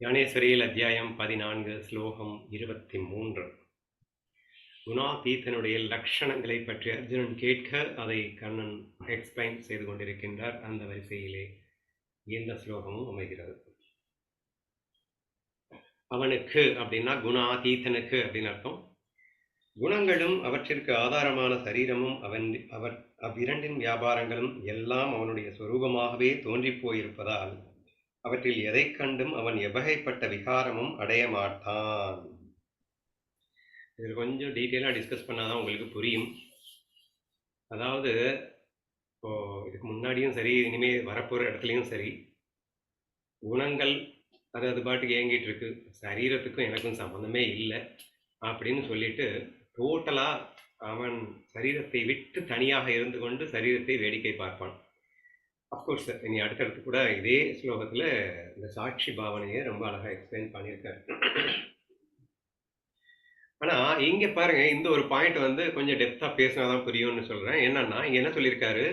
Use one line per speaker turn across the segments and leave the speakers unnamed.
ஞானேஸ்வரியில் அத்தியாயம் 14 ஸ்லோகம் 23. குணாதீதனுடைய லட்சணங்களை பற்றி அர்ஜுனன் கேட்க அதை கண்ணன் எக்ஸ்பிளைன் செய்து கொண்டிருக்கின்றார். அந்த வரிசையிலே இந்த ஸ்லோகமும் அமைகிறது. அவனுக்கு அப்படின்னா குணாதீதனுக்கு அப்படின்னு அர்த்தம். குணங்களும் அவற்றிற்கு ஆதாரமான சரீரமும் அவ்விரண்டின் வியாபாரங்களும் எல்லாம் அவனுடைய சொரூபமாகவே தோன்றிப் போயிருப்பதால் அவற்றில் எதை கண்டும் அவன் எவ்வகைப்பட்ட விகாரமும் அடைய மாட்டான். இதில் கொஞ்சம் டீட்டெயிலாக டிஸ்கஸ் பண்ணாதான் உங்களுக்கு புரியும். அதாவது இப்போ இதுக்கு முன்னாடியும் சரி, இனிமேல் வரப்போகிற இடத்துலையும் சரி, குணங்கள் அது பாட்டுக்கு இயங்கிட்டு இருக்கு, சரீரத்துக்கும் எனக்கும் சம்மந்தமே இல்லை அப்படின்னு சொல்லிட்டு டோட்டலாக அவன் சரீரத்தை விட்டு தனியாக இருந்து கொண்டு சரீரத்தை வேடிக்கை பார்ப்பான். அஃப்கோர்ஸ் இனி அடுத்தடுத்து கூட இதே ஸ்லோகத்தில் இந்த சாட்சி பாவனையை ரொம்ப அழகாக எக்ஸ்பிளைன் பண்ணியிருக்காரு. ஆனால் இங்கே பாருங்க, இந்த ஒரு பாயிண்ட் வந்து கொஞ்சம் டெப்த்தாக பேசினாதான் புரியும்னு சொல்கிறேன். என்னன்னா இங்கே என்ன சொல்லியிருக்காரு,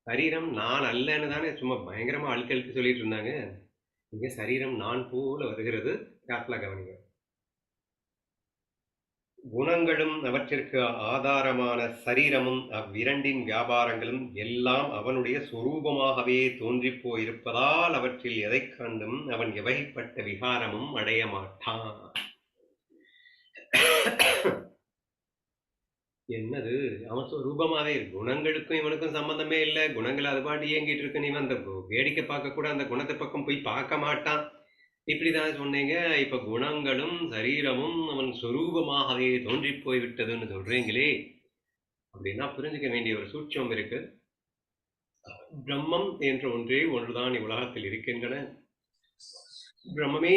சரீரம் நான் அல்லன்னு தானே சும்மா பயங்கரமாக அழுக்கு சொல்லிட்டு இருந்தாங்க. இங்கே சரீரம் நான் போல வருகிறது. கேர்ஃபுல்லாக கவனிங்க. குணங்களும் அவற்றிற்கு ஆதாரமான சரீரமும் அவ்விரண்டின் வியாபாரங்களும் எல்லாம் அவனுடைய சொரூபமாகவே தோன்றிப் போயிருப்பதால் அவற்றில் எதை கண்டும் அவன் எவைப்பட்ட விகாரமும் அடைய மாட்டான். என்னது, அவன் சொரூபமாவே குணங்களுக்கும் இவனுக்கும் சம்பந்தமே இல்லை, குணங்கள் அது பாட்டு இயங்கிட்டு இருக்கு, நீ அந்த வேடிக்கை பார்க்க கூட அந்த குணத்தை பக்கம் போய் பார்க்க மாட்டான், இப்படிதான் சொன்னீங்க. இப்ப குணங்களும் சரீரமும் அவன் சொரூபமாகவே தோன்றி போய்விட்டதுன்னு சொல்றீங்களே, அப்படின்னா புரிஞ்சுக்க வேண்டிய ஒரு சூட்சம் இருக்கு. பிரம்மம் என்ற ஒன்றுதான் இவ்வுலகத்தில் இருக்கின்றன. பிரம்மமே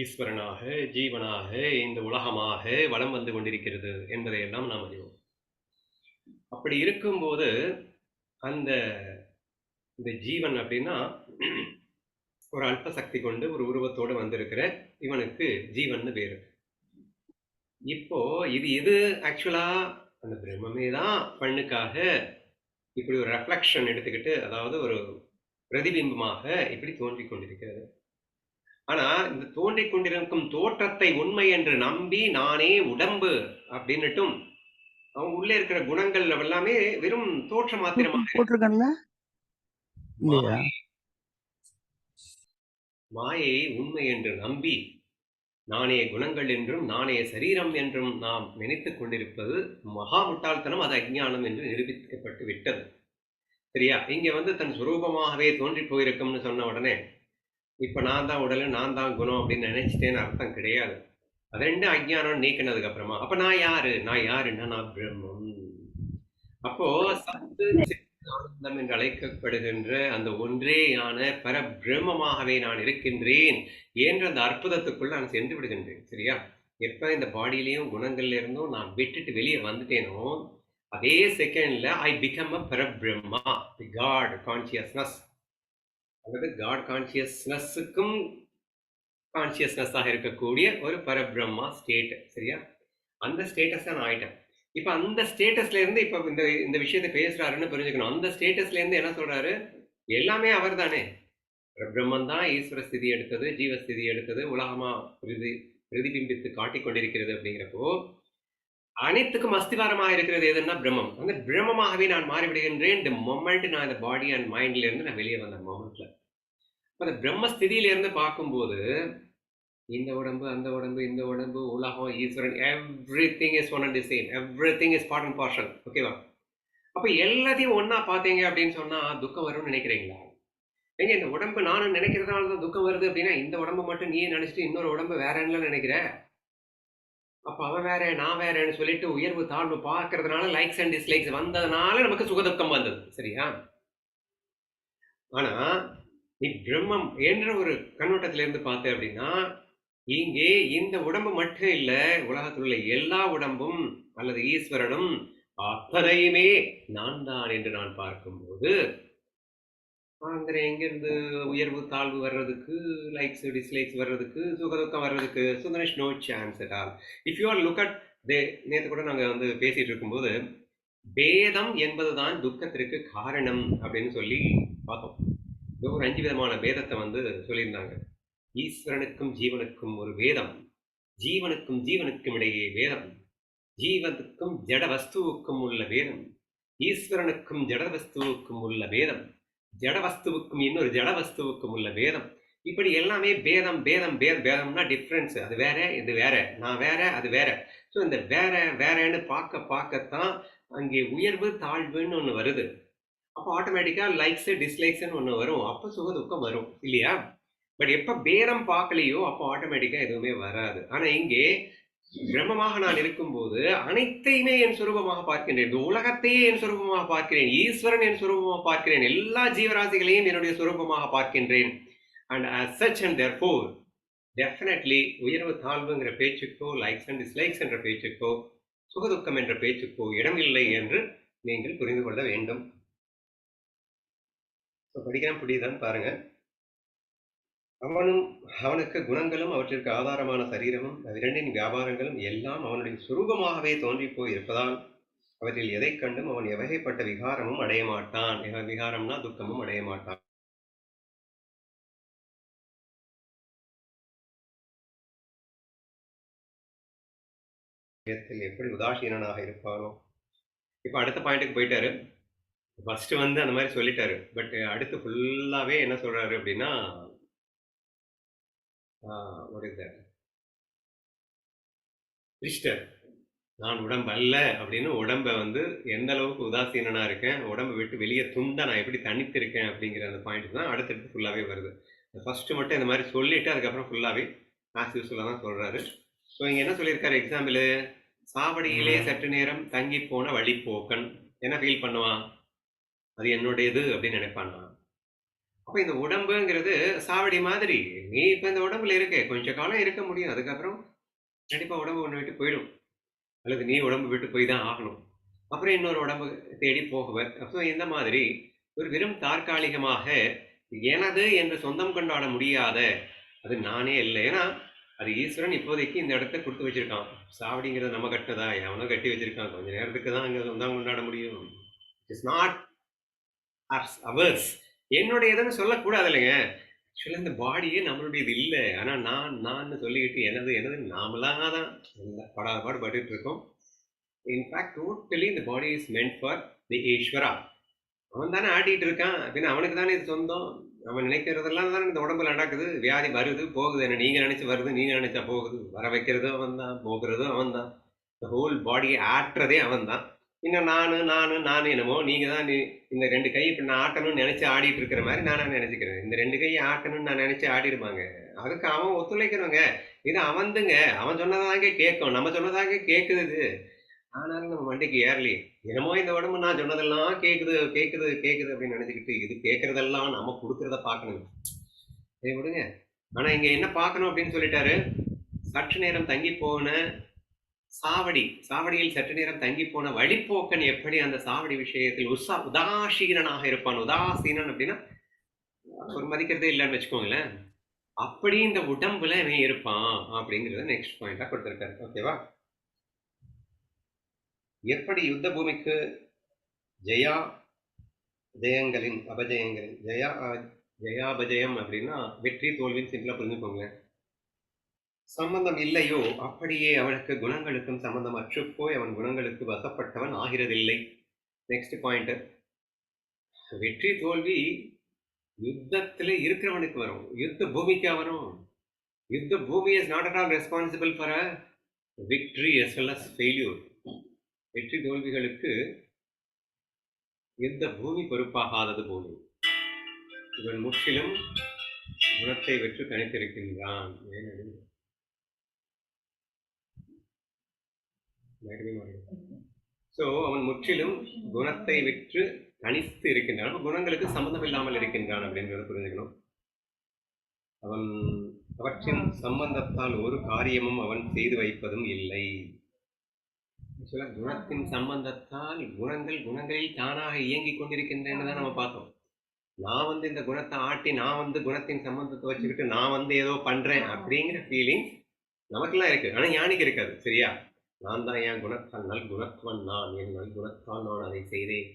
ஈஸ்வரனாக ஜீவனாக இந்த உலகமாக வலம் வந்து கொண்டிருக்கிறது என்பதையெல்லாம் நாம் அறிவோம். அப்படி இருக்கும்போது அந்த ஜீவன் அப்படின்னா ஒரு அல்ப சக்தி கொண்டு ஒரு உருவத்தோடு வந்திருக்கிற இவனுக்கு ஜீவன் பேரு. இப்போ இது ஆக்சுவலா அந்த பிரம்மே தான் பண்ணுக்காக இப்படி ஒரு ரெஃப்ளெக்ஷன் எடுத்துக்கிட்டு, அதாவது ஒரு பிரதிபிம்பமாக இப்படி தோன்றிக் கொண்டிருக்கிறது. ஆனா இந்த தோன்றிக் கொண்டிருக்கும் தோற்றத்தை உண்மை என்று நம்பி நானே உடம்பு அப்படின்னுட்டும் அவங்க உள்ளே இருக்கிற குணங்கள் எல்லாமே வெறும் தோற்ற மாத்திரமாக மாயை உண்மை என்று நம்பி நானே குணங்கள் என்றும் நானே சரீரம் என்றும் நாம் நினைத்துக் கொண்டிருப்பது மகா முட்டாள்தனம், அது அஜ்ஞானம் என்று நிரூபிக்கப்பட்டு விட்டது. சரியா? இங்க வந்து தன் சுரூபமாகவே தோன்றி போயிருக்கும்னு சொன்ன உடனே இப்ப நான் தான் உடல், நான் தான் குணம் அப்படின்னு நினைச்சிட்டேன்னு அர்த்தம் கிடையாது. அது ரெண்டு அஜ்ஞானம் நீக்கினதுக்கு அப்புறமா அப்ப நான் யாருன்னா நான் பிரம்மம். அப்போ சத்து ஆனந்தம் என்று அழைக்கப்படுகின்ற அந்த ஒன்றேயான பரபிரம்மமாகவே நான் இருக்கின்றேன் என்ற அந்த அற்புதத்துக்குள்ள நான் சென்று விடுகின்றேன். சரியா? எப்ப இந்த பாடியிலையும் குணங்கள்ல இருந்தும் நான் விட்டுட்டு வெளியே வந்துட்டேனோ அதே செகண்ட்ல I become a Parabrahma, the God consciousness, அல்லது காட் கான்சியஸ்னஸுக்கும் கான்சியஸ்னஸாக இருக்கக்கூடிய ஒரு பரபிரம்மா ஸ்டேட். சரியா? அந்த ஸ்டேட்டஸ் நான் ஆயிட்டேன். இப்ப அந்த ஸ்டேட்டஸ்ல இருந்து இப்ப இந்த விஷயத்தை பேசுறாருன்னு புரிஞ்சுக்கணும். அந்த ஸ்டேட்டஸ்ல இருந்து என்ன சொல்றாரு, எல்லாமே அவர் தானே, பிரம்மன் தான் ஈஸ்வர ஸ்திதி எடுத்தது, ஜீவஸ்திதி எடுத்தது, உலகமா பிரதிபிம்பித்து காட்டிக் கொண்டிருக்கிறது. அப்படிங்கிறப்போ அனைத்துக்கும் அஸ்திவாரமாக இருக்கிறது எதுன்னா பிரம்மம். அந்த பிரம்மமாகவே நான் மாறிவிடுகின்றேன் தி மொமெண்ட் நான் இந்த பாடி அண்ட் மைண்ட்ல இருந்து நான் வெளியே வந்த மொமெண்ட்ல. அந்த பிரம்மஸ்திதியில இருந்து பார்க்கும்போது இந்த உடம்பு அந்த உடம்பு இந்த உடம்பு உலகம் Eswaran everything is one and the same, everything is part and parcel. ஓகேவா? அப்ப எல்லாத்தையும் ஒன்னா பாத்தீங்க அப்படின்னு சொன்னா துக்கம் வரும்னு நினைக்கிறீங்களா? ஏங்க இந்த உடம்பு நானும் நினைக்கிறதுனாலதான் துக்கம் வருது அப்படின்னா இந்த உடம்பு மட்டும் நீயே நினைச்சிட்டு இன்னொரு உடம்பு வேறன்னு நினைக்கிற. அப்ப அவன் வேற நான் வேறன்னு சொல்லிட்டு உயர்வு தாழ்வு பார்க்கறதுனால லைக்ஸ் அண்ட் டிஸ்லைக்ஸ் வந்ததுனால நமக்கு சுகதுக்கம் வந்தது. சரியா? ஆனா நீ பிரம்மம் என்ற ஒரு கண்ணோட்டத்தில இருந்து பார்த்த அப்படின்னா இங்கே இந்த உடம்பு மட்டும் இல்ல, உலகத்தில் உள்ள எல்லா உடம்பும் அல்லது ஈஸ்வரனும் அத்தனையுமே நான் தான் என்று நான் பார்க்கும்போது அங்க எங்கிருந்து உயர்வு தாழ்வு வர்றதுக்கு, லைக்ஸ் டிஸ்லைக்ஸ் வர்றதுக்கு, சுகதுக்கம் வர்றதுக்கு Sundaresh no chance at all. If you are look at நேற்று கூட நாங்க வந்து பேசிட்டு இருக்கும்போது பேதம் என்பதுதான் துக்கத்திற்கு காரணம் அப்படின்னு சொல்லி பார்த்தோம். ஒரு 5 விதமான பேதத்தை வந்து சொல்லியிருந்தாங்க. ஈஸ்வரனுக்கும் ஜீவனுக்கும் ஒரு வேதம், ஜீவனுக்கும் ஜீவனுக்கும் இடையே வேதம், ஜீவனுக்கும் ஜட வஸ்துவுக்கும் உள்ள வேதம், ஈஸ்வரனுக்கும் ஜட வஸ்துவுக்கும் உள்ள வேதம், ஜட வஸ்துவுக்கும் இன்னொரு ஜட வஸ்துவுக்கும் உள்ள வேதம். இப்படி எல்லாமே பேதம் பேதம் பேதம்னா டிஃப்ரென்ஸ். அது வேற, இது வேற, நான் வேற, அது வேற. ஸோ இந்த வேற வேறன்னு பார்க்கத்தான் அங்கே உயர்வு தாழ்வுன்னு ஒன்று வருது. அப்போ ஆட்டோமேட்டிக்காக லைக்ஸ் டிஸ்லைக்ஸ்ன்னு ஒன்று வரும். அப்போ சுக துக்கம் வரும் இல்லையா? பட் எப்போ பேதம் பார்க்கலையோ அப்போ ஆட்டோமேட்டிக்காக எதுவுமே வராது. ஆனால் இங்கே பிரம்மமாக நான் இருக்கும்போது அனைத்தையுமே என் சுரூபமாக பார்க்கின்றேன். இந்த உலகத்தையே என் சுரூபமாக பார்க்கிறேன், ஈஸ்வரன் என் சுரூபமாக பார்க்கிறேன், எல்லா ஜீவராசிகளையும் என்னுடைய சுரூபமாக பார்க்கின்றேன். And as such and therefore, definitely உயர்வு தாழ்வுங்கிற பேச்சுக்கோ, லைக்ஸ் அண்ட் டிஸ்லைக்ஸ் என்ற பேச்சுக்கோ, சுகதுக்கம் என்ற பேச்சுக்கோ இடமில்லை என்று நீங்கள் புரிந்து கொள்ள வேண்டும். படிக்கிறேன், புரியுதான்னு பாருங்க. அவனுக்கு குணங்களும் அவற்றிற்கு ஆதாரமான சரீரமும் இரண்டின் வியாபாரங்களும் எல்லாம் அவனுடைய சுரூபமாகவே தோன்றி போய் இருப்பதால் அவற்றில் எதை கண்டும் அவன் எவகைப்பட்ட விகாரமும் அடைய மாட்டான். விகாரம்னா துக்கமும் அடைய மாட்டான். எப்படி உதாசீனனாக இருப்பானோ. இப்போ அடுத்த பாயிண்ட்டுக்கு போயிட்டாரு. ஃபர்ஸ்ட் அந்த மாதிரி சொல்லிட்டாரு. பட் அடுத்து ஃபுல்லாவே என்ன சொல்றாரு அப்படின்னா, ரிஷ்டர் நான் உடம்பு அல்ல அப்படின்னு உடம்பை எந்த அளவுக்கு உதாசீனனா இருக்கேன், உடம்பை விட்டு வெளியே துண்டா நான் எப்படி தனித்து இருக்கேன் அப்படிங்கிற அந்த பாயிண்ட் தான் அடுத்தடுத்து ஃபுல்லாவே வருது. ஃபர்ஸ்ட் மட்டும் இந்த மாதிரி சொல்லிட்டு அதுக்கப்புறம் ஃபுல்லாவே ஆஸ் யூஸ்வலாக தான் சொல்றாரு. ஸோ இங்கே என்ன சொல்லியிருக்காரு எக்ஸாம்பிள், சாவடியிலே சற்று நேரம் தங்கி போன வழிப்போக்கன் என்ன ஃபீல் பண்ணுவான், அது என்னுடையது அப்படின்னு நினைப்பான். அப்போ இந்த உடம்புங்கிறது சாவடி மாதிரி. நீ இப்போ இந்த உடம்புல இருக்க கொஞ்ச காலம் இருக்க முடியும், அதுக்கப்புறம் கண்டிப்பாக உடம்பு ஒன்று விட்டு போயிடும், அல்லது நீ உடம்பு விட்டு போய் தான் ஆகணும். அப்புறம் இன்னொரு உடம்பு தேடி போகுவர். அப்போ இந்த மாதிரி ஒரு வெறும் தற்காலிகமாக எனது என்று சொந்தம் கொண்டாட முடியாத, அது நானே இல்லை. ஏன்னா அது ஈஸ்வரன் இப்போதைக்கு இந்த இடத்த கொடுத்து வச்சிருக்கான். சாவடிங்கிறது நம்ம கட்டதா, எவனோ கட்டி வச்சிருக்கான், கொஞ்ச நேரத்துக்கு தான் அங்கே சொந்தம் கொண்டாட முடியும். இட்ஸ் நாட் அவர்ஸ், என்னுடையதுன்னு சொல்லக்கூடாது இல்லைங்க. ஆக்சுவலி இந்த பாடியே நம்மளுடையது இல்லை. ஆனால் நான் சொல்லிக்கிட்டு எனது நாமளாக தான் படாத பட்டுட்டு இருக்கோம். இன்ஃபேக்ட் டோட்டலி இந்த body is meant for the ஈஸ்வரா. அவன் தானே ஆட்டிகிட்டு இருக்கான், பின்ன அவனுக்கு தானே இது சொந்தம். நம்ம நினைக்கிறதெல்லாம் தானே இந்த உடம்புல நடக்குது. வியாதி வருது போகுது, என்ன நீங்கள் நினைச்சு வருது, நீங்கள் நினைச்சா போகுது. வர வைக்கிறதும் அவன் தான், போகிறதும் அவன் தான். இந்த ஹோல் பாடியை ஆட்டுறதே அவன் தான். இன்னும் நான் என்னமோ நீங்கள் தான் இந்த ரெண்டு கை இப்போ நான் ஆட்டணும்னு நினைச்சு ஆடிட்டு இருக்கிற மாதிரி நான் நினைச்சுக்கிறேன். இந்த ரெண்டு கையை ஆட்டணும்னு நான் நினைச்சு ஆடிடுவாங்க. அதுக்கு அவன் ஒத்துழைக்கிறவங்க. இது அவன் சொன்னதாங்க கேட்கும், நம்ம சொன்னதாங்க கேட்குது. ஆனாலும் நம்ம மண்டைக்கு ஏறலையே. என்னமோ இந்த உடம்பு நான் சொன்னதெல்லாம் கேட்குது அப்படின்னு நினைச்சுக்கிட்டு இது கேட்கறதெல்லாம் நம்ம கொடுக்கறத பார்க்கணும். சரி விடுங்க. ஆனா இங்க என்ன பார்க்கணும் அப்படின்னு சொல்லிட்டாரு, சற்று நேரம் தங்கி போன சாவடியில் சற்று நேரம் தங்கி போன வழிப்போக்கன் எப்படி அந்த சாவடி விஷயத்தில் உதாசீனனாக இருப்பான். உதாசீனன் அப்படின்னா ஒரு மதிக்கிறதே இல்லைன்னு வச்சுக்கோங்களேன். அப்படி இந்த உடம்புல அவன் இருப்பான் அப்படிங்கிறத நெக்ஸ்ட் பாயிண்டா கொடுத்திருக்காரு. ஓகேவா? எப்படி யுத்த பூமிக்கு ஜெயங்களின் அபஜயங்களின் ஜெயாபஜயம் அப்படின்னா வெற்றி தோல்வின்னு சிம்பிளா புரிஞ்சுக்கோங்க. சம்பந்தம் இல்லையோ அப்படியே அவனுக்கு குணங்களுக்கும் சம்பந்தம் அற்றுப்போய் அவன் குணங்களுக்கு வசப்பட்டவன் ஆகிறதில்லை. நெக்ஸ்ட் பாயிண்ட், வெற்றி தோல்வி யுத்தத்துல இருக்கிறவனுக்கு வரும், யுத்த பூமிக்கா வரும். யுத்த பூமி is not at all responsible for a victory as well as failure. வெற்றி தோல்விகளுக்கு யுத்த பூமி பொறுப்பாகாதது போலும். இவன் முற்றிலும் குணத்தை வெற்று தனித்திருக்கின்றான். அவன் முற்றிலும் குணத்தை விற்று தனித்து இருக்கின்றான். குணங்களுக்கு சம்பந்தம் இல்லாமல் இருக்கின்றான் அப்படின்றத புரிஞ்சுக்கணும். அவற்றின் சம்பந்தத்தால் ஒரு காரியமும் அவன் செய்து வைப்பதும் இல்லை. குணத்தின் சம்பந்தத்தால் குணங்களில் தானாக இயங்கிக் கொண்டிருக்கின்றன தான் நம்ம பார்த்தோம். நான் இந்த குணத்தை ஆட்டி நான் குணத்தின் சம்பந்தத்தை வச்சுக்கிட்டு நான் ஏதோ பண்றேன் அப்படிங்கிற ஃபீலிங் நமக்கெல்லாம் இருக்கு. ஆனா ஞானிக்கு இருக்காது. சரியா? நான் தான் என் குணத்தால் நல்குணத்துவன், நான் என் நல்குணத்தால் நான் அதை செய்தேன்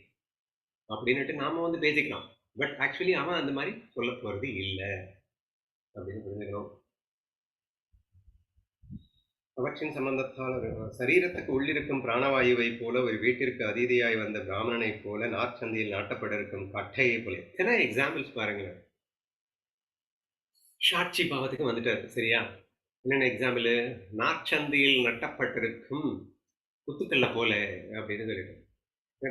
அப்படின்னுட்டு நாம பேசிக்கலாம். பட் ஆக்சுவலி அவன் அந்த மாதிரி சொல்ல போறது இல்லை. அப்படின்னு புரிஞ்சுக்கணும். அவற்றின் சம்பந்தத்தால் சரீரத்துக்கு உள்ளிருக்கும் பிராணவாயுவை போல ஒரு வீட்டிற்கு அதிதியாய் வந்த பிராமணனை போல நாற்சந்தியில் நாட்டப்பட இருக்கும் கட்டையை போல எத்தனை எக்ஸாம்பிள்ஸ் பாருங்களேன். சாட்சி பாவத்துக்கு வந்துட்டாரு. சரியா? என்னென்ன எக்ஸாம்பிள்? நாற்சந்தியில் நட்டப்பட்டிருக்கும் குத்துக்கல்ல போல அப்படின்னு சொல்லிட்டு,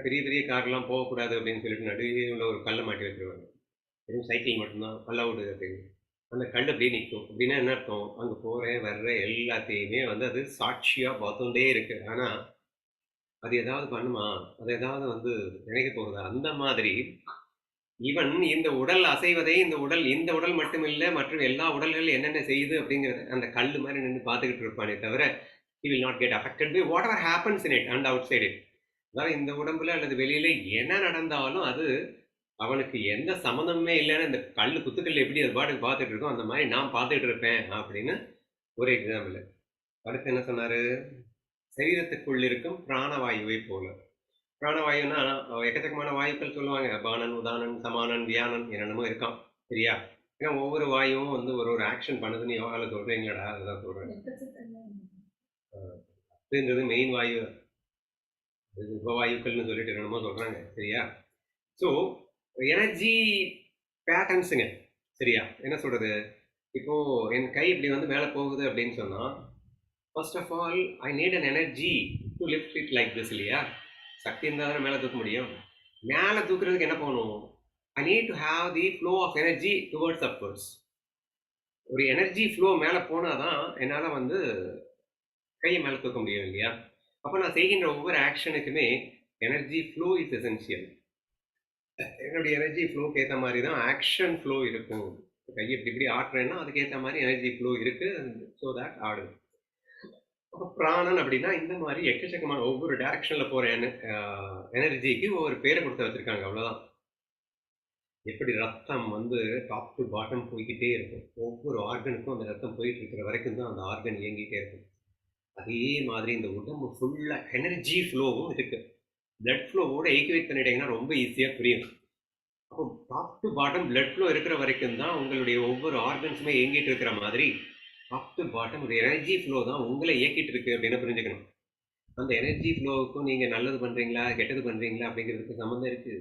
பெரிய பெரிய கார்லாம் போகக்கூடாது அப்படின்னு சொல்லிட்டு நடுவே உள்ள ஒரு கல்லை மாட்டி வச்சிருவாங்க. வெறும் சைக்கிள் மட்டும்தான் அலவுடு அப்படின்னு. அந்த கல் அப்படியே நிற்கும். அப்படின்னா என்ன அர்த்தம்? அங்கே போகிறேன் வர்ற எல்லாத்தையுமே வந்து அது சாட்சியாக பார்த்துட்டே இருக்கு. ஆனால் அது ஏதாவது பண்ணுமா? அது ஏதாவது வந்து நினைக்க போகுதா? அந்த மாதிரி இவன் இந்த உடல் அசைவதை இந்த உடல் மட்டுமில்லை மற்றும் எல்லா உடல்கள் என்னென்ன செய்யுது அப்படிங்கிறத அந்த கல் மாதிரி நின்று பார்த்துக்கிட்டு இருப்பானே தவிர he will not get affected by whatever happens in it and outside it. அதாவது இந்த உடம்புல அல்லது வெளியில என்ன நடந்தாலும் அது அவனுக்கு எந்த சம்மந்தமே இல்லைன்னு இந்த குத்துக்கல் எப்படி அது பாட்டுக்கு பார்த்துட்டு இருக்கோம் அந்த மாதிரி நான் பார்த்துட்டு இருப்பேன் அப்படின்னு ஒரு எக்ஸாம்பிள். அடுத்து என்ன சொன்னாரு? சரீரத்துக்குள் இருக்கும் பிராணவாயுவை போல. பிராணவாயுன்னா எக்கச்சக்கமான வாயுக்கள் சொல்லுவாங்க. பானன், உதானன், சமானன், வியானன் என்னென்னமோ இருக்கான். சரியா? ஏன்னா ஒவ்வொரு வாயுவும் வந்து ஒரு ஒரு ஆக்ஷன் பண்ணுதுன்னு யோகாவில் சொல்றீங்களா? அதுதான் சொல்றேன். அப்படின்றது மெயின் வாயு, உபவாயுக்கள்னு சொல்லிட்டு என்னமோ சொல்றாங்க. சரியா? ஸோ எனர்ஜி பேட்டர்ன்ஸுங்க. சரியா? என்ன சொல்றது? இப்போ என் கை இப்படி வந்து மேலே போகுது அப்படின்னு சொன்னா, first of all I need an energy to lift it like this. இல்லையா? சக்தி இருந்தால் தானே மேலே தூக்க முடியும். மேலே தூக்குறதுக்கு என்ன பண்ணணும்? I need to have the flow of energy towards upwards. ஒரு எனர்ஜி ஃப்ளோ மேலே போனாதான் என்னால் வந்து கையை மேலே தூக்க முடியும். இல்லையா? அப்போ நான் செய்கின்ற ஒவ்வொரு ஆக்ஷனுக்குமே எனர்ஜி ஃப்ளோ இஸ் எசென்சியல். என்னுடைய எனர்ஜி ஃப்ளோக்கு ஏற்ற மாதிரி தான் ஆக்ஷன் ஃப்ளோ இருக்கும். கையை இப்படி இப்படி ஆட்டுறேன்னா அதுக்கேற்ற மாதிரி எனர்ஜி ஃப்ளோ இருக்கு. ஸோ தட் ஆடும். அப்போ பிராணன் அப்படின்னா இந்த மாதிரி எக்கச்சக்கமான ஒவ்வொரு டைரக்ஷன்ல போற எனர்ஜிக்கு ஒவ்வொரு பேரை கொடுத்து வச்சிருக்காங்க. அவ்வளவுதான். எப்படி ரத்தம் வந்து டாப் டு பாட்டம் போய்கிட்டே இருக்கும். ஒவ்வொரு ஆர்கனுக்கும் அந்த ரத்தம் போயிட்டு இருக்கிற வரைக்கும் தான் அந்த ஆர்கன் இயங்கிட்டே இருக்கும். அதே மாதிரி இந்த உடம்பு ஃபுல்லா எனர்ஜி ஃப்ளோவும் இருக்கு. பிளட் ஃப்ளோவோட ஈக்குவேட் பண்ணிட்டீங்கன்னா ரொம்ப ஈஸியாக புரியும். அப்போ top to bottom blood flow இருக்கிற வரைக்கும் தான் உங்களுடைய ஒவ்வொரு ஆர்கன்ஸுமே இயங்கிட்டு இருக்கிற மாதிரி டாப் டு பாட்டம் ஒரு எனர்ஜி ஃப்ளோ தான் உங்களை இயக்கிட்டு இருக்கு அப்படின்னு புரிஞ்சுக்கணும். அந்த எனர்ஜி ஃப்ளோவுக்கும் நீங்கள் நல்லது பண்ணுறீங்களா கெட்டது பண்ணுறீங்களா அப்படிங்கிறதுக்கு சம்மந்தம் இருக்குது.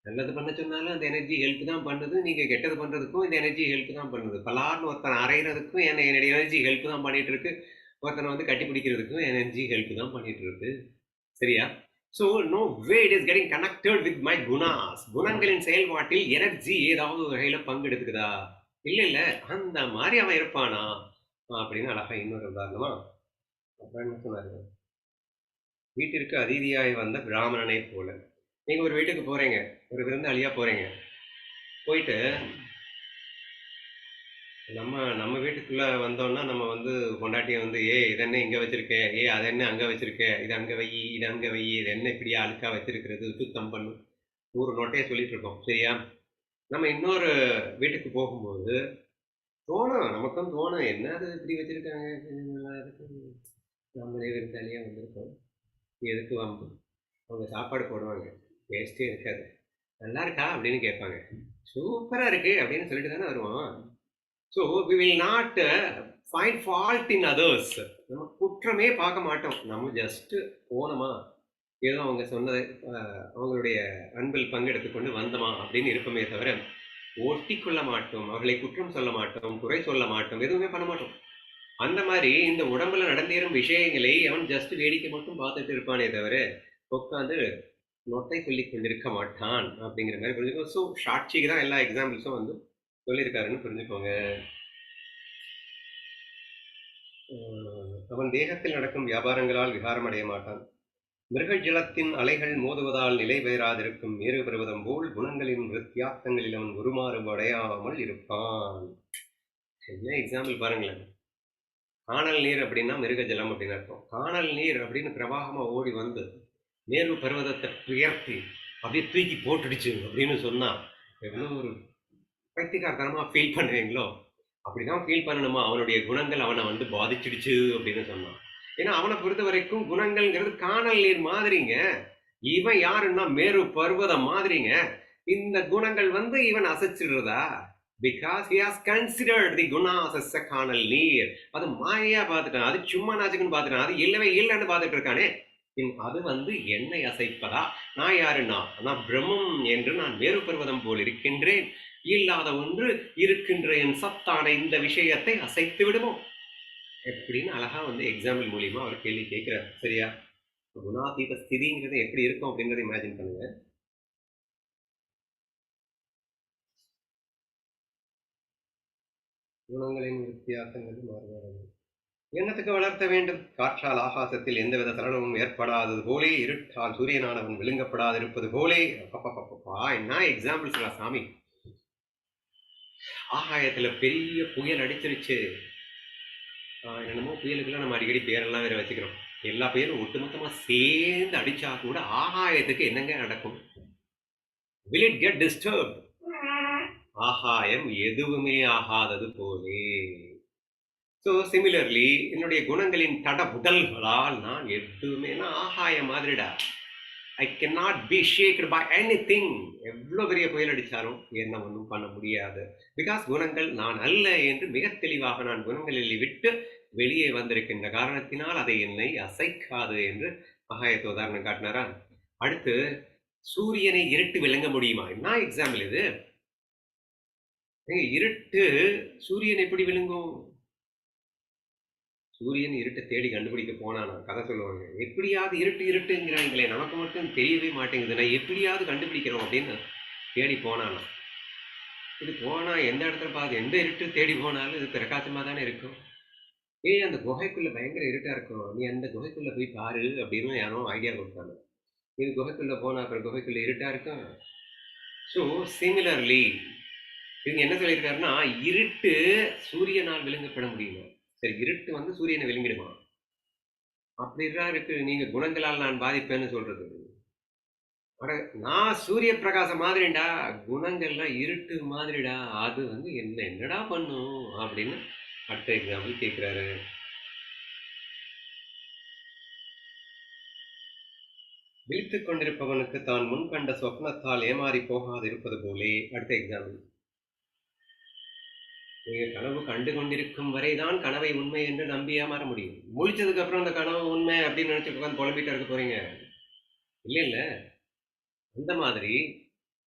நல்லது பண்ண சொன்னாலும் அந்த எனர்ஜி ஹெல்ப் தான் பண்ணுது. நீங்கள் கெட்டது பண்ணுறதுக்கும் இந்த எனர்ஜி ஹெல்ப் தான் பண்ணுது. பலார்னு ஒருத்தன் அரைகிறதுக்கும் என்னுடைய எனர்ஜி ஹெல்ப் தான் பண்ணிட்டு இருக்கு. ஒருத்தனை வந்து கட்டி பிடிக்கிறதுக்கும் எனர்ஜி ஹெல்ப் தான் பண்ணிட்டு இருக்கு. சரியா? So no way it is getting connected with my gunas. குணங்களின் செயல்பாட்டில் எனர்ஜி ஏதாவது ஒரு வகையில் பங்கெடுத்துக்குதா? இல்லை இல்லை, அந்த மாதிரி அவன் இருப்பானா அப்படின்னு அழகா இன்னொரு உதாரணமா அப்புறம் என்ன சொன்னாரு? வீட்டிற்கு அதிதியாய் வந்த பிராமணனை போல. நீங்க ஒரு வீட்டுக்கு போறீங்க, ஒரு விருந்தாளியா போறீங்க. போயிட்டு நம்ம வீட்டுக்குள்ள வந்தோம்னா நம்ம வந்து பொண்டாட்டியை வந்து இதென்ன இங்க வச்சிருக்க, அது என்ன அங்க வச்சிருக்க, இது அங்க வை, இது அங்க வை, இது என்ன இப்படியா அழுக்கா வச்சிருக்கிறது, சுத்தம் பண்ணு, 100 நோட்டையே சொல்லிட்டு இருக்கோம். சரியா? நம்ம இன்னொரு வீட்டுக்கு போகும்போது தோணும், நமக்கும் தோணும், என்ன அது இப்படி வச்சிருக்காங்க, நம்மளே விருந்தாளியா வந்திருக்கோம், எதுக்கு வம்பு. அவங்க சாப்பாடு போடுவாங்க, டேஸ்டே இருக்காது, நல்லா இருக்கா அப்படின்னு கேட்பாங்க, சூப்பரா இருக்கு அப்படின்னு சொல்லிட்டு தானே வருவோம். So we will not find fault in others. நம்ம குற்றமே பார்க்க மாட்டோம். நம்ம ஜஸ்ட் போனோமா, ஏதோ அவங்க சொன்னதை அவங்களுடைய அன்பில் பங்கெடுத்து கொண்டு வந்தோமா அப்படின்னு இருப்போமே தவிர ஒட்டிக்கொள்ள மாட்டோம், அவர்களை குற்றம் சொல்ல மாட்டோம், குறை சொல்ல மாட்டோம், எதுவுமே பண்ண மாட்டோம். அந்த மாதிரி இந்த உடம்புல நடந்தேறும் விஷயங்களை அவன் ஜஸ்ட் வேடிக்கை மட்டும் பார்த்துட்டு இருப்பானே தவிர உட்காந்து நொட்டை சொல்லி கொண்டிருக்க மாட்டான் அப்படிங்கிற மாதிரி புரிஞ்சுக்கோ. ஸோ சாட்சிக்கு தான் எல்லா எக்ஸாம்பிள்ஸும் வந்து சொல்லியிருக்காருன்னு புரிஞ்சுக்கோங்க. அவன் தேகத்தில் நடக்கும் வியாபாரங்களால் விகாரம் அடைய மாட்டான். மிருக ஜலத்தின் அலைகள் மோதுவதால் நிலை பெயராதிருக்கும் மேறு பருவதம் போல் குணங்களின் வித்தியாசங்களில் அவன் உருமாறும் அடையாமல் இருப்பான். என்ன எக்ஸாம்பிள் பாருங்களேன். காணல் நீர் அப்படின்னா மிருக ஜலம் அப்படின்னு அர்த்தம். காணல் நீர் அப்படின்னு பிரவாகமா ஓடி வந்து மேரு பர்வதத்தை உயர்த்தி அப்படியே தூக்கி போட்டுடுச்சு அப்படின்னு சொன்னா எவ்வளோ ஒரு பைத்தியக்காரத்தனமா ஃபீல் பண்ணுவீங்களோ அப்படிதான் ஃபீல் பண்ணணுமா. அவனுடைய குணங்கள் அவனை வந்து பாதிச்சிடுச்சு அப்படின்னு சொன்னான். ஏன்னா அவனை பொறுத்த வரைக்கும் குணங்கள்ங்கிறது காணல் நீர் மாதிரிங்க. இவன் யாருன்னா மேரு பர்வதம் மாதிரிங்க. இந்த குணங்கள் வந்து இவன் அசைச்சிடுறதா? Because he has considered the gunas as a carnal need. அது மாயா பார்த்துட்டான், அது சும்மா நாச்சுக்குன்னு பார்த்துட்டான், அது இல்லவே இல்லைன்னு பார்த்துட்டு இருக்கானே. அது வந்து என்னை அசைப்பதா? நான் யாருன்னா, நான் பிரம்மம் என்று நான் வேறு பருவதம் போல் இருக்கின்றேன், இல்லாத ஒன்று இருக்கின்ற என் சத்தான இந்த விஷயத்தை அசைத்து விடுமோ எப்படின்னு அழகா வந்து எக்ஸாம்பிள் மூலியமா அவர் கேள்வி கேட்கிறார். சரியா? குணாதீத ஸ்திதிங்கிறது எப்படி இருக்கும் அப்படிங்கறத இமேஜின் பண்ணுங்க. குணங்களின் வித்தியாசங்கள் மாறுபாடு எண்ணத்துக்கு வளர்த்த வேண்டும். காற்றால் ஆகாசத்தில் எந்தவித சலனமும் ஏற்படாதது போலே, இருட்டால் சூரியனானவன் விழுங்கப்படாதிருப்பது போலே. என்ன எக்ஸாம்பிள்ஸ் சாமி. ஆகாயத்துல பெரிய புயல் அடிச்சிருச்சு. என்னமோ புயலுக்குலாம் நம்ம அடிக்கடி பேரெல்லாம் வேற வச்சுக்கிறோம். எல்லா பேரும் ஒட்டுமொத்தமா சேர்ந்து அடிச்சா கூட ஆகாயத்துக்கு என்னங்க நடக்கும்? will it get disturbed? ஆகாயம் எதுவுமே ஆகாதது போலே. ஸோ சிமிலர்லி என்னுடைய குணங்களின் தடபுடல்களால் நான் எதுவுமே ஆகாயம் மாதிரிடா. I can not be shaked by anything. எவ்வளோ பெரிய புயல் அடித்தாலும் என்ன ஒன்றும் பண்ண முடியாது. பிகாஸ் குணங்கள் நான் அல்ல என்று மிக தெளிவாக நான் குணங்களில் விட்டு வெளியே வந்திருக்கின்ற காரணத்தினால் அதை என்னை அசைக்காது என்று ஆகாயத்தை உதாரணம் காட்டினாரா. அடுத்து சூரியனை இருட்டு விளங்க முடியுமா? என்ன எக்ஸாம்பிள் இது? இருட்டு சூரியன் எப்படி விளங்கும்? சூரியன் இருட்டை தேடி கண்டுபிடிக்க போனானா கதை சொல்லுவாங்க. எப்படியாவது இருட்டு இருட்டுங்கிறாங்களே, நமக்கு மட்டும் தெரியவே மாட்டேங்குது, நான் எப்படியாவது கண்டுபிடிக்கிறோம் அப்படின்னு தேடி போனானா. இது போனா எந்த இடத்துல பார்த்து எந்த இருட்டு தேடி போனாலும் இது பிரகாசமா தானே இருக்கும். அந்த குகைக்குள்ள பயங்கர இருட்டா இருக்கும், நீ அந்த குகைக்குள்ள போய் பாரு அப்படின்னு யாரோ ஐடியா கொடுத்தாங்க. இது குகைக்குள்ள போனா அப்புறம் குகைக்குள்ள இருட்டா இருக்கும். ஸோ சிமிலர்லி இவங்க என்ன சொல்லியிருக்காருன்னா, இருட்டு சூரியனால் விளங்கப்பட முடியுமா? சரி, இருட்டு வந்து சூரியனை விளங்கிடுமா? அப்படிதான் இருக்கு நீங்க குணங்களால் நான் பாதிப்பேன்னு சொல்றது. நான் சூரிய பிரகாசம் மாதிரிடா, குணங்கள்லாம் இருட்டு மாதிரிடா, அது வந்து என்னடா பண்ணும் அப்படின்னு அடுத்த எக்ஸாம்பிள் கேட்கிறாரு. விழித்துக் கொண்டிருப்பவனுக்கு தான் முன் கண்ட சொப்னத்தால் ஏமாறி போகாது இருப்பது போலே. அடுத்த எக்ஸாம்பிள், நீங்க கனவு கண்டு கொண்டிருக்கும் வரைதான் கனவை உண்மை என்று நம்பி ஏமாற முடியும். முழிச்சதுக்கு அப்புறம் அந்த கனவு உண்மை அப்படின்னு நினைச்சு உட்காந்து புலம்பிட்டு இருக்க போறீங்க இல்ல இல்ல. அந்த மாதிரி,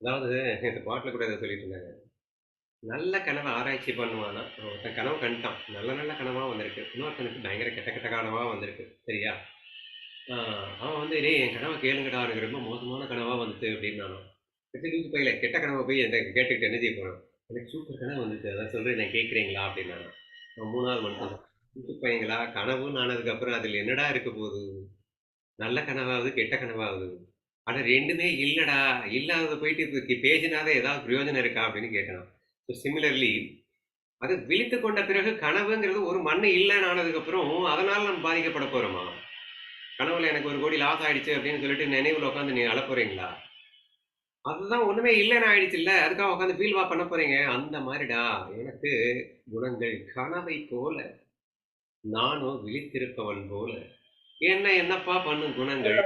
அதாவது இந்த பாட்டுல கூட இதை சொல்லிட்டு இருந்தாங்க, நல்ல கனவை ஆராய்ச்சி பண்ணுவானா. ஒருத்தன் கனவு கண்டுட்டான், நல்ல நல்ல கனவா வந்திருக்கு, இன்னொருத்தனுக்கு பயங்கர கெட்ட கெட்ட கனவா வந்திருக்கு. சரியா? அவன் வந்து டேய் என் கனவை கேளுங்கடா, எனக்கு ரொம்ப மோசமான கனவா வந்துச்சு அப்படின்னு நானும் லூசு பையில கெட்ட கனவை போய் என்கிட்ட கேட்டுக்கிட்டு என்ன செய்ய போறேன், எனக்கு சூப்பர் கனவு வந்துச்சு அதான் சொல்றேன் நான் கேட்குறீங்களா அப்படின்னு நான் 3வது மனுஷன். லூசு பையங்களா, கனவுன்னு ஆனதுக்கு அப்புறம் அதுல என்னடா இருக்க போகுது? நல்ல கனவாகுது கெட்ட கனவாகுது, ஆனா ரெண்டுமே இல்லடா, இல்லாததை போயிட்டு பேசினாதான் ஏதாவது பிரயோஜனம் இருக்கா அப்படின்னு கேட்கலாம். ஸோ சிமிலர்லி அது விழித்து கொண்ட பிறகு கனவுங்கிறது ஒரு மண்ணு இல்லைன்னு ஆனதுக்கு அப்புறம் அதனால நம்ம பாதிக்கப்பட போறோமா? கனவுல எனக்கு 1 கோடி லாஸ் ஆயிடுச்சு அப்படின்னு சொல்லிட்டு நினைவுல உட்காந்து நீ அழ போறீங்களா? அதுதான் ஒண்ணுமே இல்லைன்னு ஆயிடுச்சு இல்ல, அதுக்காக உட்காந்து ஃபீல்வா பண்ண போறீங்க? அந்த மாதிரிடா எனக்கு குணங்கள் கனவை போல, நானும் விழித்திருப்பவன் போல. என்னப்பா பண்ணும் குணங்கள்?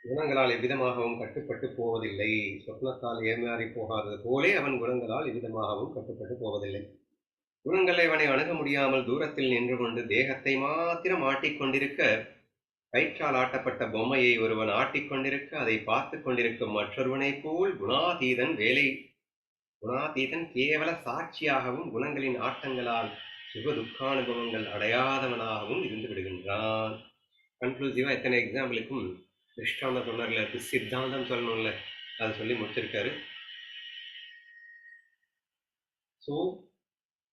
குணங்களால் எவ்விதமாகவும் கட்டுப்பட்டு போவதில்லை. சொப்னத்தால் ஏமாறி போகாதது போலே அவன் குணங்களால் எவ்விதமாகவும் கட்டுப்பட்டு போவதில்லை. குணங்களை அவனை அணுக முடியாமல் தூரத்தில் நின்று கொண்டு தேகத்தை மாத்திரம் ஆட்டிக்கொண்டிருக்க, கயிற்றால் ஆட்டப்பட்ட பொம்மையை ஒருவன் ஆட்டிக்கொண்டிருக்க அதை பார்த்து கொண்டிருக்கும் மற்றொருவனை போல் குணாதீதன் கேவல சாட்சியாகவும் குணங்களின் ஆட்டங்களால் சுக துக்கானுபவங்கள் அடையாதவனாகவும் இருந்து விடுகின்றான். கன்க்ளூசிவா எத்தனை எக்ஸாம்பிளுக்கும் திருஷ்டாந்தம் சொன்னார்ல, சித்தாந்தம் சொல்லணும்ல, அதை சொல்லி முடிச்சிருக்காரு. ஸோ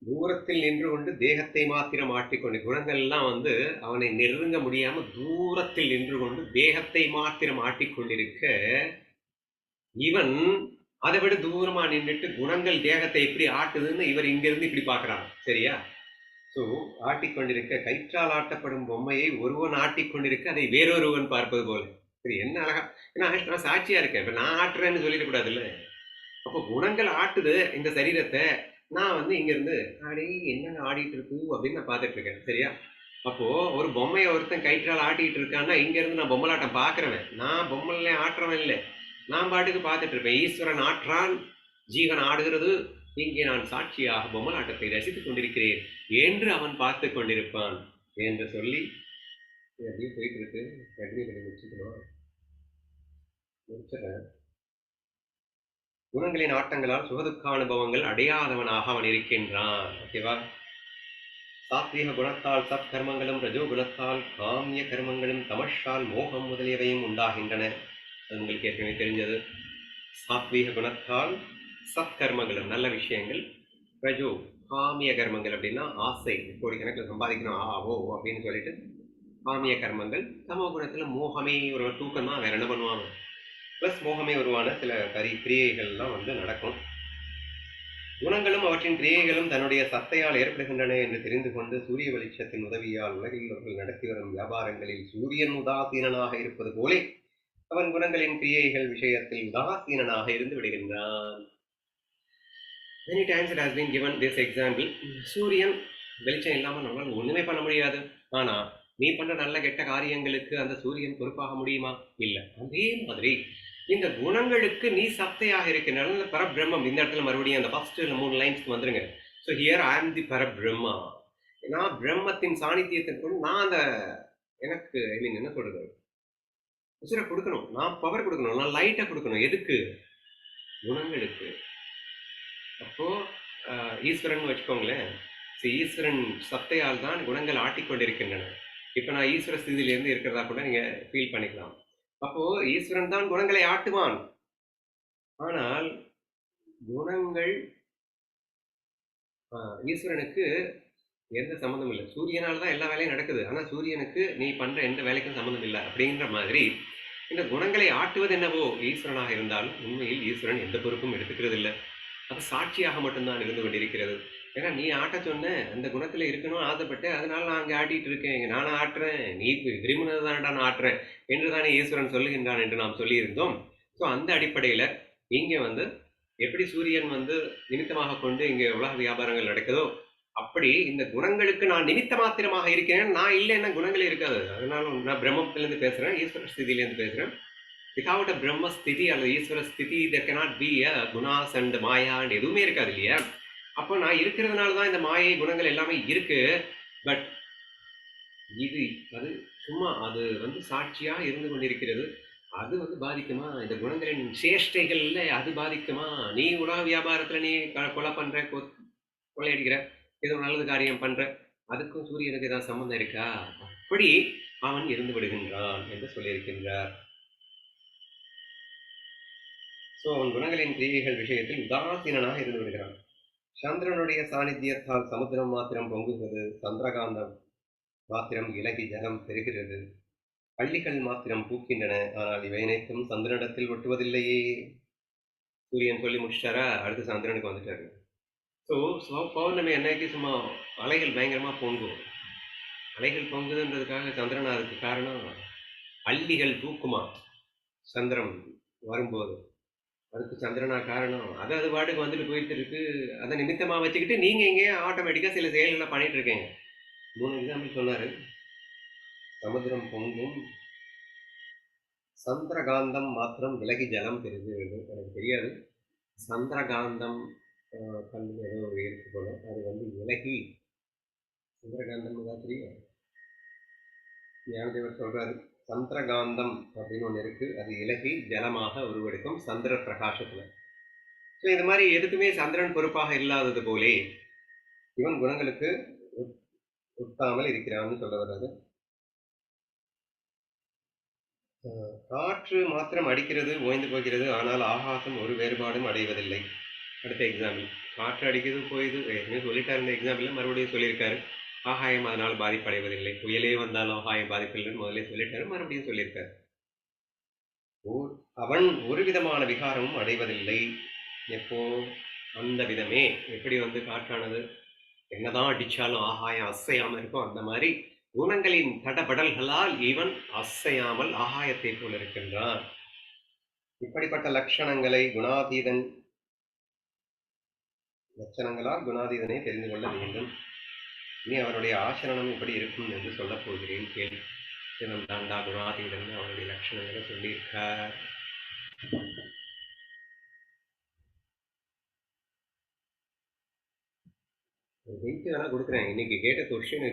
தூரத்தில் நின்று கொண்டு தேகத்தை மாத்திரம் ஆட்டிக்கொண்டு, குணங்கள் எல்லாம் வந்து அவனை நெருங்க முடியாம தூரத்தில் நின்று கொண்டு தேகத்தை மாத்திரம் ஆட்டிக்கொண்டிருக்க, இவன் அதை விட தூரமா நின்றுட்டு குணங்கள் தேகத்தை எப்படி ஆட்டுதுன்னு இவர் இங்கிருந்து இப்படி பாக்குறான். சரியா? ஸோ ஆட்டிக்கொண்டிருக்க, கயிற்றால் ஆட்டப்படும் பொம்மையை ஒருவன் ஆட்டிக்கொண்டிருக்க அதை வேறொருவன் பார்ப்பது போல. சரி, என்ன அழகா, ஏன்னா நான் சாட்சியா இருக்கேன், இப்ப நான் ஆட்டுறேன்னு சொல்லிடக்கூடாதுல்ல. அப்போ குணங்கள் ஆட்டுது இந்த சரீரத்தை, நான் வந்து இங்க இருந்து ஆடி என்னங்க ஆடிட்டு இருக்கு அப்படின்னு நான் பார்த்துட்டு இருக்கேன். சரியா? அப்போ ஒரு பொம்மையை ஒருத்தன் கயிற்றால் ஆட்டிட்டு இருக்கான்னா இங்க இருந்து நான் பொம்மலாட்டம் பாக்குறவன், நான் பொம்மல்ல ஆட்டுறவன் இல்லை. நான் பாட்டுக்கு பார்த்துட்டு இருப்பேன். ஈஸ்வரன் ஆற்றான், ஜீவன் ஆடுகிறது, இங்கே நான் சாட்சியாக பொம்மலாட்டத்தை ரசித்துக் கொண்டிருக்கிறேன் என்று அவன் பார்த்து கொண்டிருப்பான் என்று சொல்லி அப்படியே போயிட்டு இருக்கு. கல்வி முடிச்சுக்கணும், முடிச்சிடறேன். குணங்களின் ஆட்டங்களால் சுகதுக்க அனுபவங்கள் அடையாதவனாக அவன் இருக்கின்றான். ஓகேவா? சாத்வீக குணத்தால் சத்கர்மங்களும், ரஜோ குணத்தால் காமிய கர்மங்களும், தமஷால் மோகம் முதலியவையும் உண்டாகின்றன. அது உங்களுக்கு ஏற்கனவே தெரிஞ்சது. சாத்வீக குணத்தால் சத்கர்மங்களும் நல்ல விஷயங்கள், ரஜோ காமிய கர்மங்கள் அப்படின்னா ஆசை, கோடிக்கணக்கில் சம்பாதிக்கணும் ஓ அப்படின்னு சொல்லிட்டு காமிய கர்மங்கள். தமோ குணத்துல மோகமே ஒரு தூக்கம் தான், வேற என்ன பண்ணுவாங்க. பிளஸ் மோகமே உருவான சில கிரியைகள்லாம் நடக்கும். குணங்களும் அவற்றின் கிரியைகளும் தன்னுடைய சத்தையால் ஏற்படுகின்றன என்று தெரிந்து கொண்டு சூரிய வெளிச்சத்தின் உதவியால் உலகில் அவர்கள் நடத்தி வரும் வியாபாரங்களில் சூரியன் உதாசீனனாக இருப்பது போலே அவன் குணங்களின் கிரியைகள் விஷயத்தில் உதாசீனனாக இருந்து விடுகின்றான். Many times it has been given this example. சூரியன் வெளிச்சம் இல்லாம நம்மளால ஒண்ணுமே பண்ண முடியாது. ஆனா நீ பண்ற நல்ல கெட்ட காரியங்களுக்கு அந்த சூரியன் பொறுப்பாக முடியுமா? இல்ல. அதே மாதிரி இந்த குணங்களுக்கு நீ சத்தையாக இருக்கின்ற பரபிரம்மம். இந்த இடத்துல மறுபடியும் அந்த ஃபர்ஸ்ட் 3 லைன்ஸ்க்கு வந்துருங்க. ஸோ ஹியர் ஐ ஆம் தி பரபிரம்மா. நான் பிரம்மத்தின் சாநித்தியத்தின் கொண்டு நான் அந்த எனக்கு ஐ மீன் என்ன சொல்றது, உசுரை கொடுக்கணும், நான் பவர் கொடுக்கணும், நான் லைட்டை கொடுக்கணும். எதுக்கு? குணங்களுக்கு. அப்போ ஈஸ்வரன் வச்சுக்கோங்களேன். ஈஸ்வரன் சத்தையால் தான் குணங்கள் ஆட்டிக்கொண்டிருக்கின்றன. இப்ப நான் ஈஸ்வர ஸ்திதியிலிருந்து இருக்கிறதா கூட நீங்க ஃபீல் பண்ணிக்கலாம். அப்போ ஈஸ்வரன் தான் குணங்களை ஆட்டுவான். ஆனால் குணங்கள் ஈஸ்வரனுக்கு எந்த சம்மந்தம் இல்லை. சூரியனால் தான் எல்லா வேலையும் நடக்குது. ஆனா சூரியனுக்கு நீ பண்ற எந்த வேலைக்கும் சம்மந்தம் இல்லை. அப்படின்ற மாதிரி இந்த குணங்களை ஆட்டுவது என்னவோ ஈஸ்வரனாக இருந்தாலும் உண்மையில் ஈஸ்வரன் எந்த பொறுப்பும் எடுத்துக்கிறது இல்லை. அது சாட்சியாக மட்டும்தான் இருந்து கொண்டிருக்கிறது. ஏன்னா நீ ஆட்ட சொன்ன அந்த குணத்துல இருக்கணும் ஆசைப்பட்டு, அதனால நான் அங்கே ஆட்டிட்டு இருக்கேன், நானும் ஆட்டுறேன், நீ விரும்பினதுதான்டா நான் ஆட்டுறேன் என்றுதானே ஈஸ்வரன் சொல்லுகின்றான் என்று நாம் சொல்லியிருந்தோம். ஸோ அந்த அடிப்படையில இங்க எப்படி சூரியன் நிமித்தமாக கொண்டு இங்கே உலக வியாபாரங்கள் நடக்குதோ அப்படி இந்த குணங்களுக்கு நான் நிமித்த மாத்திரமாக இருக்கிறேன். நான் இல்லைன்னா குணங்கள் இருக்காது. அதனால நான் பிரம்மத்திலிருந்து பேசுறேன், ஈஸ்வர ஸ்திதியிலேருந்து பேசுறேன். வித்வுட் அ பிரம்ம ஸ்திதி அல்லது ஈஸ்வர ஸ்திதி there cannot be a gunas and maya and எதுவுமே இருக்காது இல்லையா? அப்போ நான் இருக்கிறதுனால தான் இந்த மாயை குணங்கள் எல்லாமே இருக்கு. பட் இது அது சும்மா அது சாட்சியா இருந்து கொண்டிருக்கிறது. அது பாதிக்குமா? இந்த குணங்களின் சேஷ்டைகள்ல அது பாதிக்குமா? நீ உலக வியாபாரத்துல நீ கொலை பண்ற, கொள்ளையடிக்கிற, ஏதோ நல்லது காரியம் பண்ற, அதுக்கும் சூரியனுக்கு ஏதாவது சம்பந்தம் இருக்கா? அப்படி அவன் இருந்து விடுகின்றான் என்று சொல்லியிருக்கின்றார். ஸோ அவன் குணங்களின் கிரியைகள் விஷயத்தில் உதாசீனனாக இருந்து விடுகிறான். சந்திரனுடைய சாநித்தியத்தால் சமுத்திரம் மாத்திரம் பொங்குகிறது, சந்திரகாந்தம் மாத்திரம் இலகி ஜலம் பெறுகிறது, பள்ளிகள் மாத்திரம் பூக்கின்றன, ஆனால் இவை அனைத்தும் சந்திரனிடத்தில் ஒட்டுவதில்லையே. சூரியன் சொல்லி முடிச்சிட்டாரா? அடுத்து சந்திரனுக்கு வந்துட்டாரு. ஸோ பௌர்ணமி அன்னைக்கு சும்மா அலைகள் பயங்கரமா பொங்கும். அலைகள் பொங்குதுன்றதுக்காக சந்திரன் அதுக்கு காரணம். அள்ளிகள் பூக்குமா சந்திரன் வரும்போது, அதுக்கு சந்திரனா காரணம். அது பாட்டுக்கு போயிட்டு இருக்கு. அதை நிமித்தமா வச்சுக்கிட்டு நீங்க இங்கே ஆட்டோமேட்டிக்கா சில செயல்களை பண்ணிட்டு இருக்கீங்க. 3 எக்ஸாம்பிள் சொன்னாரு. சமுத்திரம் பொங்கும், சந்திரகாந்தம் மாத்திரம் விலகி ஜலம் பெறுகிறது. எனக்கு தெரியாது, சந்திரகாந்தம் கல் ஏதோ இருக்கு போல, அது விலகி சந்திரகாந்தம் தான் தெரியும். ஞானதேவர் சொல்றாரு, சந்திரகாந்தம் அப்படின்னு ஒன்று இருக்கு, அது இலகி ஜலமாக உருவெடுக்கும் சந்திர பிரகாசத்துல. ஸோ இது மாதிரி எதுக்குமே சந்திரன் பொறுப்பாக இல்லாதது போலே இவன் குணங்களுக்கு ஒட்டாமல் இருக்கிறான்னு சொல்ல வர்றது. காற்று மாத்திரம் அடிக்கிறது, ஓய்ந்து போகிறது, ஆனால் ஆகாசம் ஒரு வேறுபாடும் அடைவதில்லை. அடுத்த எக்ஸாம்பிள், காற்று அடிக்கிறது போயுது, சொல்லிட்டாரு இந்த எக்ஸாம்பிள், மறுபடியும் சொல்லியிருக்காரு. ஆகாயம் அதனால் பாதிப்படைவதில்லை. புயலே வந்தாலும் ஆகாயம் பாதிப்பில்லைன்னு முதலே சொல்லிட்டாரு, மறுபடியும் சொல்லியிருக்காரு. அவன் ஒரு விதமான விகாரமும் அடைவதில்லை. எப்போ? அந்த விதமே எப்படி காற்றானது என்னதான் அடிச்சாலும் ஆகாயம் அசையாம இருக்கும், அந்த மாதிரி குணங்களின் தடபடல்களால் இவன் அசையாமல் ஆகாயத்தை போல் இருக்கின்றான். இப்படிப்பட்ட லட்சணங்களால் குணாதீதனை தெரிந்து கொள்ள வேண்டும். இனி அவருடைய ஆசரணம் எப்படி இருக்கும் என்று சொல்லப் போகிறேன் கேள்வி. சிவம் தாண்டா குணாதீதன் அவருடைய லட்சணங்களை சொல்லியிருக்கார். வெயிட் வேணா கொடுக்குறேன். இன்னைக்கு கேட்ட கொஸ்டின்